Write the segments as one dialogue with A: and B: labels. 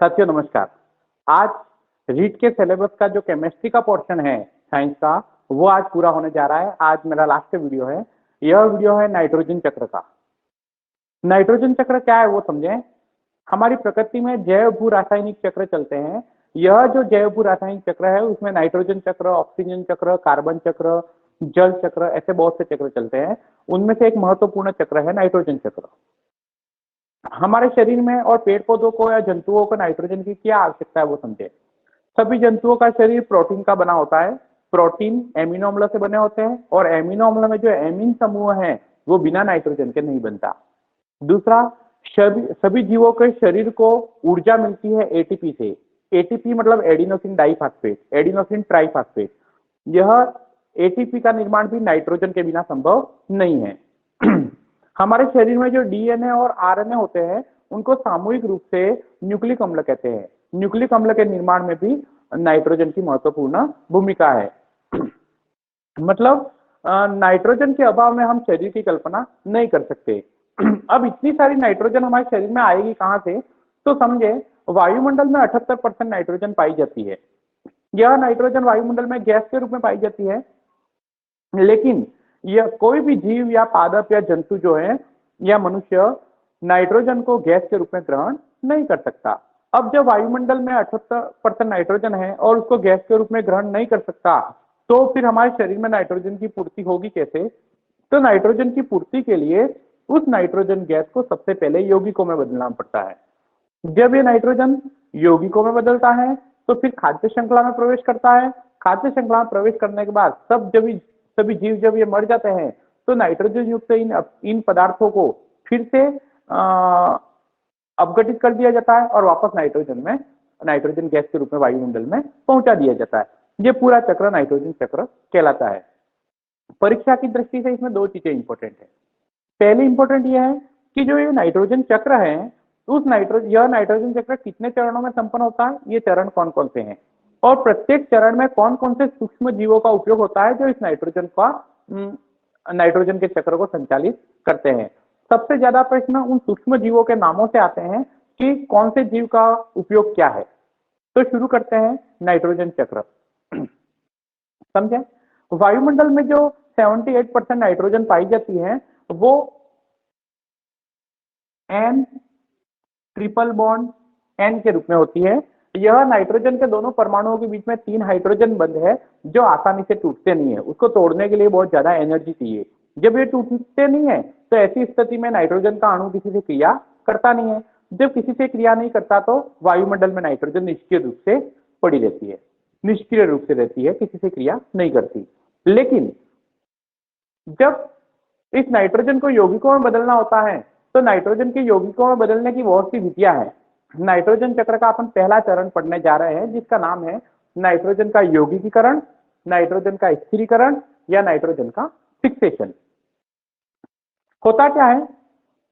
A: साथियों नमस्कार। आज रीट के सिलेबस का जो केमिस्ट्री का पोर्शन है साइंस का, वो आज पूरा होने जा रहा है। आज मेरा लास्ट वीडियो है। यह वीडियो है नाइट्रोजन चक्र का। नाइट्रोजन चक्र क्या है वो समझें। हमारी प्रकृति में जैव भू रासायनिक चक्र चलते हैं। यह जो जैव भू रासायनिक चक्र है उसमें नाइट्रोजन चक्र, ऑक्सीजन चक्र, कार्बन चक्र, जल चक्र, ऐसे बहुत से चक्र चलते हैं। उनमें से एक महत्वपूर्ण चक्र है नाइट्रोजन चक्र। हमारे शरीर में और पेड़ पौधों को या जंतुओं को नाइट्रोजन की क्या आवश्यकता है वो समझे। सभी जंतुओं का शरीर प्रोटीन का बना होता है। प्रोटीन एमिनो अम्ल से बने होते हैं और एमिनो अम्ल में जो एमिन समूह है वो बिना नाइट्रोजन के नहीं बनता। दूसरा, सभी जीवों के शरीर को ऊर्जा मिलती है एटीपी से। एटीपी मतलब एडिनोसिन डाइफॉस्फेट, एडिनोसिन ट्राइफॉस्फेट। यह एटीपी का निर्माण भी नाइट्रोजन के बिना संभव नहीं है। हमारे शरीर में जो डीएनए और आरएनए होते हैं उनको सामूहिक रूप से न्यूक्लिक अम्ल कहते हैं। न्यूक्लिक अम्ल के निर्माण में भी नाइट्रोजन की महत्वपूर्ण भूमिका है। मतलब नाइट्रोजन के अभाव में हम शरीर की कल्पना नहीं कर सकते। अब इतनी सारी नाइट्रोजन हमारे शरीर में आएगी कहां से, तो समझे वायुमंडल में 78% नाइट्रोजन पाई जाती है। यह नाइट्रोजन वायुमंडल में गैस के रूप में पाई जाती है, लेकिन यह कोई भी जीव या पादप या जंतु जो है या मनुष्य नाइट्रोजन को गैस के रूप में ग्रहण नहीं कर सकता। अब जब वायुमंडल में 78% नाइट्रोजन है और उसको गैस के रूप में ग्रहण नहीं कर सकता, तो फिर हमारे शरीर में नाइट्रोजन की पूर्ति होगी कैसे। तो नाइट्रोजन की पूर्ति के लिए उस नाइट्रोजन गैस को सबसे पहले यौगिकों में बदलना पड़ता है। जब ये नाइट्रोजन यौगिकों में बदलता है तो फिर खाद्य श्रृंखला में प्रवेश करता है। खाद्य श्रृंखला में प्रवेश करने के बाद सभी जीव जब ये मर जाते हैं तो नाइट्रोजन युक्त इन पदार्थों को फिर से अपघटित कर दिया जाता है और वापस नाइट्रोजन गैस के रूप में वायुमंडल में पहुंचा दिया जाता है। ये पूरा चक्र नाइट्रोजन चक्र कहलाता है। परीक्षा की दृष्टि से इसमें दो चीजें इंपॉर्टेंट है। पहली इंपॉर्टेंट यह है कि जो ये नाइट्रोजन चक्र है यह नाइट्रोजन चक्र कितने चरणों में संपन्न होता है, ये चरण कौन कौन से हैं और प्रत्येक चरण में कौन कौन से सूक्ष्म जीवों का उपयोग होता है जो इस नाइट्रोजन के चक्र को संचालित करते हैं। सबसे ज्यादा प्रश्न उन सूक्ष्म जीवों के नामों से आते हैं कि कौन से जीव का उपयोग क्या है। तो शुरू करते हैं नाइट्रोजन चक्र। समझे, वायुमंडल में जो 78% नाइट्रोजन पाई जाती है वो N ट्रिपल बॉन्ड N के रूप में होती है। यह नाइट्रोजन के दोनों परमाणुओं के बीच में 3 हाइड्रोजन बंध है जो आसानी से टूटते नहीं है। उसको तोड़ने के लिए बहुत ज्यादा एनर्जी चाहिए। जब ये टूटते नहीं है तो ऐसी स्थिति में नाइट्रोजन का अणु किसी से क्रिया करता नहीं है। जब किसी से क्रिया नहीं करता तो वायुमंडल में नाइट्रोजन निष्क्रिय रूप से पड़ी रहती है, निष्क्रिय रूप से रहती है, किसी से क्रिया नहीं करती। लेकिन जब इस नाइट्रोजन को यौगिकों में बदलना होता है तो नाइट्रोजन के यौगिकों में बदलने की बहुत सी विधियां हैं। नाइट्रोजन चक्र का अपन पहला चरण पढ़ने जा रहे हैं जिसका नाम है नाइट्रोजन का यौगिकीकरण, नाइट्रोजन का स्थिरीकरण या नाइट्रोजन का फिक्सेशन। होता क्या है,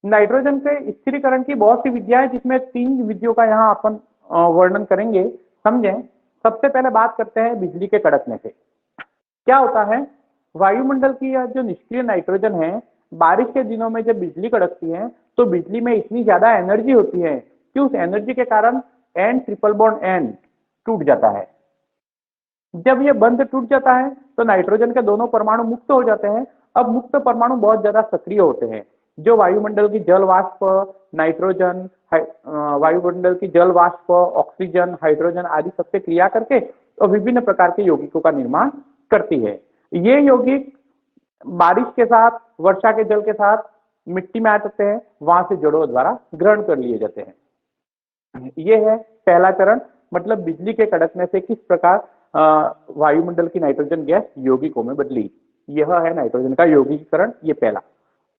A: नाइट्रोजन के स्थिरीकरण की बहुत सी विधियां हैं जिसमें 3 विधियों का यहाँ अपन वर्णन करेंगे। समझें, सबसे पहले बात करते हैं बिजली के कड़कने से। क्या होता है, वायुमंडल की यह जो निष्क्रिय नाइट्रोजन है, बारिश के दिनों में जब बिजली कड़कती है तो बिजली में इतनी ज्यादा एनर्जी होती है कि उस एनर्जी के कारण N ट्रिपल बॉन्ड N टूट जाता है। जब ये बंध टूट जाता है तो नाइट्रोजन के दोनों परमाणु मुक्त हो जाते हैं। अब मुक्त परमाणु बहुत ज्यादा सक्रिय होते हैं जो वायुमंडल की जल वाष्प, नाइट्रोजन, वायुमंडल की जल वाष्प, ऑक्सीजन, हाइड्रोजन आदि सबसे क्रिया करके और विभिन्न प्रकार के यौगिकों का निर्माण करती है। ये यौगिक बारिश के साथ, वर्षा के जल के साथ मिट्टी में आ जाते हैं, वहां से जड़ों द्वारा ग्रहण कर लिए जाते हैं। ये है पहला चरण, मतलब बिजली के कड़कने से किस प्रकार वायुमंडल की नाइट्रोजन गैस यौगिकों में बदली। यह है नाइट्रोजन का यौगिकीकरण, ये पहला।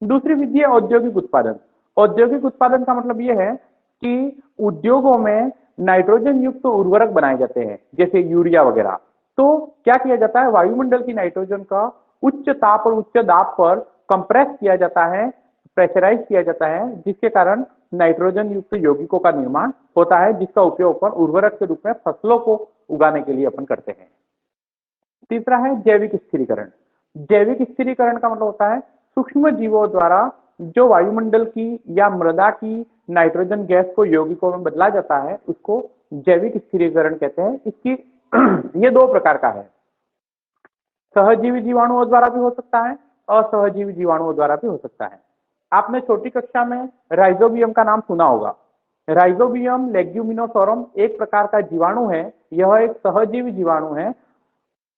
A: दूसरी विधि है औद्योगिक उत्पादन। औद्योगिक उत्पादन का मतलब यह है कि उद्योगों में नाइट्रोजन युक्त उर्वरक बनाए जाते हैं जैसे यूरिया वगैरह। तो क्या किया जाता है, वायुमंडल की नाइट्रोजन का उच्च ताप और उच्च दाब पर कंप्रेस किया जाता है, प्रेशराइज किया जाता है, जिसके कारण नाइट्रोजन युक्त यौगिकों का निर्माण होता है जिसका उपयोग अपन उर्वरक के रूप में फसलों को उगाने के लिए अपन करते हैं। तीसरा है जैविक स्थिरीकरण। जैविक स्थिरीकरण का मतलब होता है सूक्ष्म जीवों द्वारा जो वायुमंडल की या मृदा की नाइट्रोजन गैस को यौगिकों में बदला जाता है उसको जैविक स्थिरीकरण कहते हैं। इसकी ये दो प्रकार का है, सहजीवी जीवाणुओं द्वारा भी हो सकता है, असहजीवी जीवाणुओं द्वारा भी हो सकता है। आपने छोटी कक्षा में राइजोबियम का नाम सुना होगा। राइजोबियम लेग्यूमिनोसोरम एक प्रकार का जीवाणु है, यह एक सहजीवी जीवाणु है।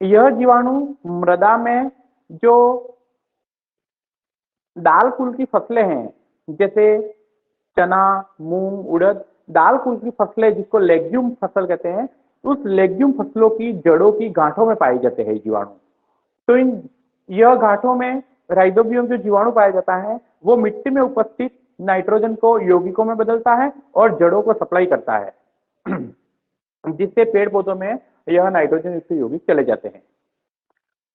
A: यह जीवाणु मृदा में जो दाल कुल की फसलें हैं जैसे चना, मूंग, उड़द, दाल कुल की फसलें जिसको लेग्यूम फसल कहते हैं, उस लेग्यूम फसलों की जड़ों की गांठों में पाए जाते हैं जीवाणु। तो इन यह गांठों में राइजोबियम जो जीवाणु पाया जाता है वो मिट्टी में उपस्थित नाइट्रोजन को यौगिकों में बदलता है और जड़ों को सप्लाई करता है जिससे पेड़ पौधों में यह नाइट्रोजन युक्त यौगिक चले जाते हैं।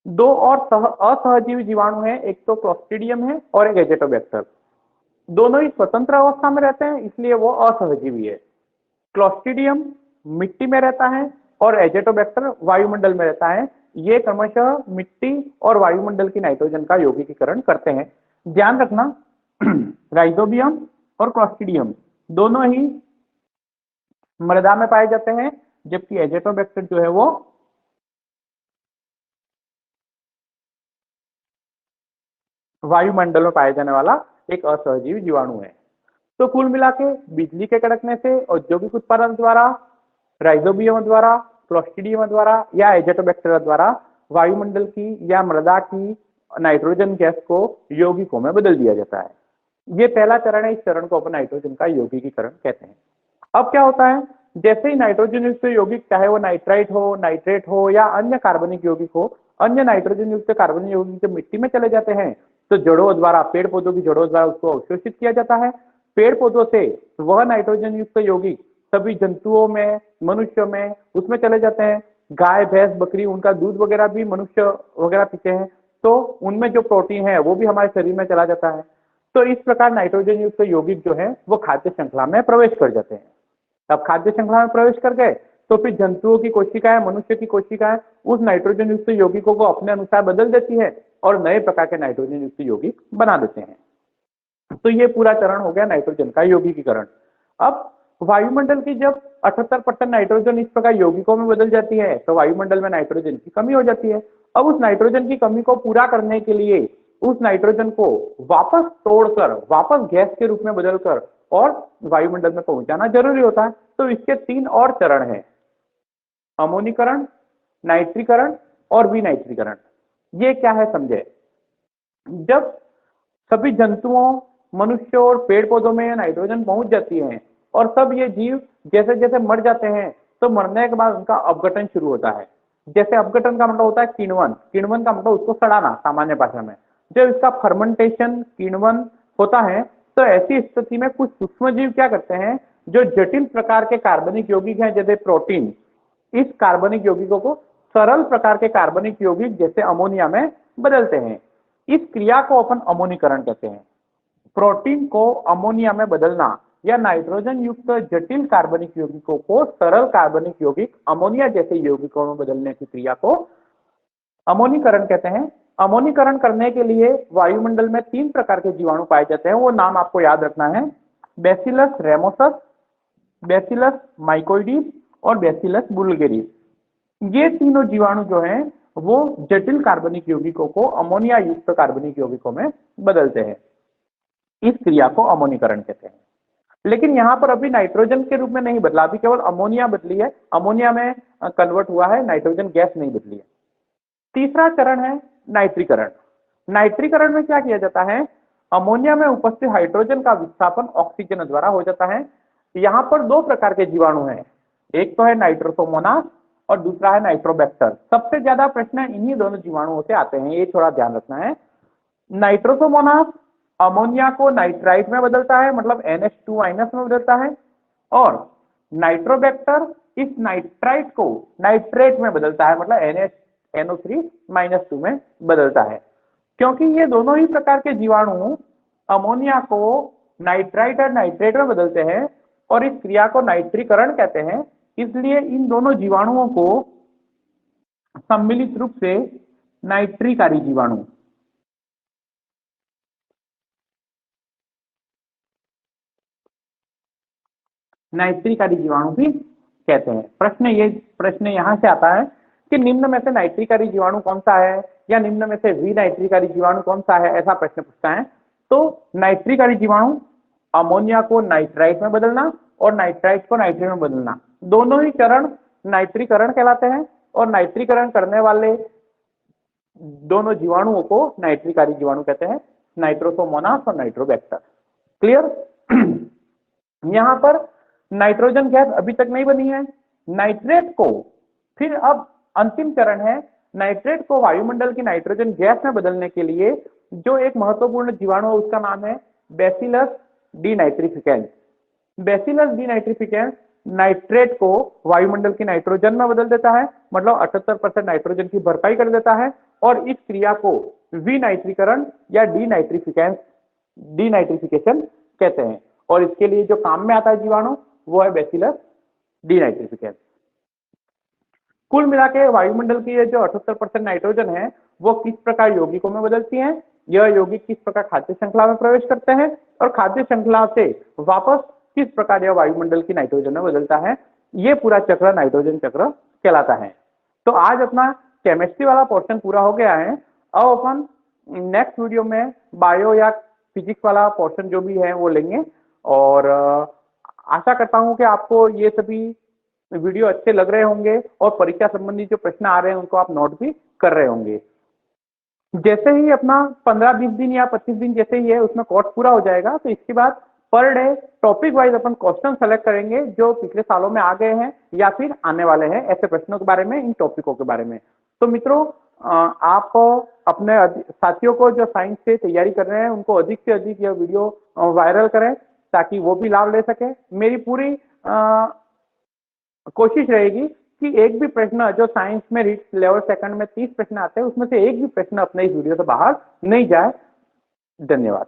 A: दो और असहजीवी जीवाणु हैं, एक तो क्लोस्ट्रीडियम है और एक एजेटोबैक्टर। दोनों ही स्वतंत्र अवस्था में रहते हैं इसलिए वो असहजीवी है। क्लोस्ट्रीडियम मिट्टी में रहता है और एजेटोबैक्टर वायुमंडल में रहता है। ये क्रमशः मिट्टी और वायुमंडल की नाइट्रोजन का यौगिकीकरण करते हैं। ध्यान रखना राइजोबियम और क्लोस्ट्रीडियम दोनों ही मृदा में पाए जाते हैं, जबकि एजेटोबैक्टर जो है वो वायुमंडल में पाया जाने वाला एक असहजीवी जीवाणु है। तो कुल मिला के बिजली के कड़कने से, औद्योगिक उत्पादन द्वारा, राइजोबियम द्वारा, क्लोस्ट्रीडियम द्वारा या एजेटोबैक्टर द्वारा वायुमंडल की या मृदा की नाइट्रोजन गैस को यौगिकों में बदल दिया जाता है। ये पहला चरण है, इस चरण को अपन नाइट्रोजन का यौगिकीकरण कहते हैं। अब क्या होता है, जैसे ही नाइट्रोजन युक्त यौगिक, चाहे वो नाइट्राइट हो, नाइट्रेट हो या अन्य कार्बनिक यौगिक हो, अन्य नाइट्रोजन युक्त कार्बनिक यौगिक जब मिट्टी में चले जाते हैं तो जड़ों द्वारा, पेड़ पौधों की जड़ों द्वारा उसको अवशोषित किया जाता है। पेड़ पौधों से वह नाइट्रोजन युक्त यौगिक सभी जंतुओं में, मनुष्यों में उसमें चले जाते हैं। गाय, भैंस, बकरी, उनका दूध वगैरह भी मनुष्य वगैरह पीते हैं, तो उनमें जो प्रोटीन है वो भी हमारे शरीर में चला जाता है। तो इस प्रकार नाइट्रोजन युक्त यौगिक जो है वो खाद्य श्रृंखला में प्रवेश कर जाते हैं। अब खाद्य श्रृंखला में प्रवेश कर गए तो फिर जंतुओं की कोशिकाएं, मनुष्य की कोशिकाएं उस नाइट्रोजन युक्त यौगिकों को अपने अनुसार बदल देती है और नए प्रकार के नाइट्रोजन युक्त यौगिक बना देते हैं। तो ये पूरा चरण हो गया नाइट्रोजन का यौगिकीकरण। अब वायुमंडल की जब 78% नाइट्रोजन इस प्रकार यौगिकों में बदल जाती है तो वायुमंडल में नाइट्रोजन की कमी हो जाती है। अब उस नाइट्रोजन की कमी को पूरा करने के लिए उस नाइट्रोजन को वापस तोड़कर, वापस गैस के रूप में बदलकर और वायुमंडल में पहुंचाना जरूरी होता है। तो इसके 3 और चरण हैं, अमोनीकरण, नाइट्रीकरण और विनाइट्रीकरण। ये क्या है समझे। जब सभी जंतुओं, मनुष्यों और पेड़ पौधों में नाइट्रोजन पहुंच जाती है और सब ये जीव जैसे जैसे मर जाते हैं तो मरने के बाद उनका अपघटन शुरू होता है। जैसे अपघटन का मतलब होता है किण्वन, किण्वन का मतलब उसको सड़ाना सामान्य भाषा में। जब इसका फर्मेंटेशन, किण्वन होता है तो ऐसी स्थिति में कुछ सूक्ष्म जीव क्या करते हैं, जो जटिल प्रकार के कार्बनिक यौगिक हैं जैसे प्रोटीन, इस कार्बनिक यौगिकों को सरल प्रकार के कार्बनिक यौगिक जैसे अमोनिया में बदलते हैं। इस क्रिया को अपन अमोनीकरण कहते हैं। प्रोटीन को अमोनिया में बदलना या नाइट्रोजन युक्त जटिल कार्बनिक यौगिकों को सरल कार्बनिक यौगिक अमोनिया जैसे यौगिकों में बदलने की क्रिया को अमोनीकरण कहते हैं। अमोनीकरण करने के लिए वायुमंडल में 3 प्रकार के जीवाणु पाए जाते हैं, वो नाम आपको याद रखना है, बैसिलस रेमोसस, बैसिलस माइकोइडीज और बैसिलस बुल्गेरिस। ये तीनों जीवाणु जो हैं वो जटिल कार्बनिक यौगिकों को अमोनिया युक्त कार्बनिक यौगिकों में बदलते हैं। इस क्रिया को अमोनीकरण कहते हैं। लेकिन यहाँ पर अभी नाइट्रोजन के रूप में नहीं बदला, अभी केवल अमोनिया बदली है, अमोनिया में कन्वर्ट हुआ है, नाइट्रोजन गैस नहीं बदली है। तीसरा चरण है नाइट्रीकरण। नाइट्रीकरण में क्या किया जाता है, अमोनिया में उपस्थित हाइड्रोजन का विस्थापन ऑक्सीजन द्वारा हो जाता है। यहाँ पर 2 प्रकार के जीवाणु हैं, एक तो है नाइट्रोसोमोनास और दूसरा है नाइट्रोबैक्टर। सबसे ज्यादा प्रश्न इन्हीं दोनों जीवाणुओं से आते हैं, ये थोड़ा ध्यान रखना है। नाइट्रोसोमोनास अमोनिया को नाइट्राइट में बदलता है, मतलब NH2 माइनस में बदलता है, और नाइट्रोबैक्टर इस नाइट्राइट को नाइट्रेट में बदलता है, मतलब NO3 माइनस 2 में बदलता है। क्योंकि ये दोनों ही प्रकार के जीवाणु अमोनिया को नाइट्राइट और नाइट्रेट में बदलते हैं और इस क्रिया को नाइट्रीकरण कहते हैं, इसलिए इन दोनों जीवाणुओं को सम्मिलित रूप से नाइट्रीकारी जीवाणु नाइट्रिकारी जीवाणु भी कहते हैं। प्रश्न यहाँ से आता है कि निम्न में से नाइट्रिकारी जीवाणु कौन सा है, या निम्न में से विनाइट्रिकारी जीवाणु कौन सा है, ऐसा प्रश्न पूछता है। तो नाइट्रिकारी जीवाणु अमोनिया को नाइट्राइट में बदलना और नाइट्राइट को नाइट्रेट में बदलना, दोनों ही चरण नाइट्रीकरण कहलाते हैं, और नाइट्रीकरण करने वाले दोनों जीवाणुओं को नाइट्रिकारी जीवाणु कहते हैं, नाइट्रोसोमोनास और नाइट्रोबैक्टर। क्लियर? यहां पर नाइट्रोजन गैस अभी तक नहीं बनी है। नाइट्रेट को फिर अब अंतिम चरण है, नाइट्रेट को वायुमंडल की नाइट्रोजन गैस में बदलने के लिए जो एक महत्वपूर्ण जीवाणु है उसका नाम है बैसिलस डीनाइट्रिफिकेंस। बैसिलस डीनाइट्रिफिकेंस नाइट्रेट को वायुमंडल की नाइट्रोजन में बदल देता है, मतलब 78% नाइट्रोजन की भरपाई कर देता है, और इस क्रिया को विनाइट्रीकरण या डीनाइट्रिफिकेशन कहते हैं। और इसके लिए जो काम में आता है जीवाणु वो है बैसिलस डीनाइट्रिफिकेंस। कुल मिला के वायुमंडल की ये जो 78% नाइट्रोजन है वो किस प्रकार यौगिकों में बदलती हैं, यह यौगिक किस प्रकार खाद्य श्रृंखला में प्रवेश करते हैं, और खाद्य श्रृंखला से वापस किस प्रकार यह वायुमंडल की नाइट्रोजन में बदलता है, ये पूरा चक्र नाइट्रोजन चक्र कहलाता है। तो आज अपना केमिस्ट्री वाला पोर्शन पूरा हो गया है। अब अपन नेक्स्ट वीडियो में बायो या फिजिक्स वाला पोर्शन जो भी है वो लेंगे, और आशा करता हूं कि आपको ये सभी वीडियो अच्छे लग रहे होंगे और परीक्षा संबंधी जो प्रश्न आ रहे हैं उनको आप नोट भी कर रहे होंगे। जैसे ही अपना 15-20 दिन या 25 दिन जैसे ही है उसमें कोर्स पूरा हो जाएगा, तो इसके बाद पर डे टॉपिक वाइज अपन क्वेश्चन सेलेक्ट करेंगे जो पिछले सालों में आ गए हैं या फिर आने वाले हैं, ऐसे प्रश्नों के बारे में, इन टॉपिकों के बारे में। तो मित्रों, आप अपने साथियों को जो साइंस से तैयारी कर रहे हैं उनको अधिक से अधिक यह वीडियो वायरल करें ताकि वो भी लाभ ले सके। मेरी पूरी कोशिश रहेगी कि एक भी प्रश्न जो साइंस में लेवल सेकंड में 30 प्रश्न आते हैं उसमें से एक भी प्रश्न अपने इस वीडियो से बाहर नहीं जाए। धन्यवाद।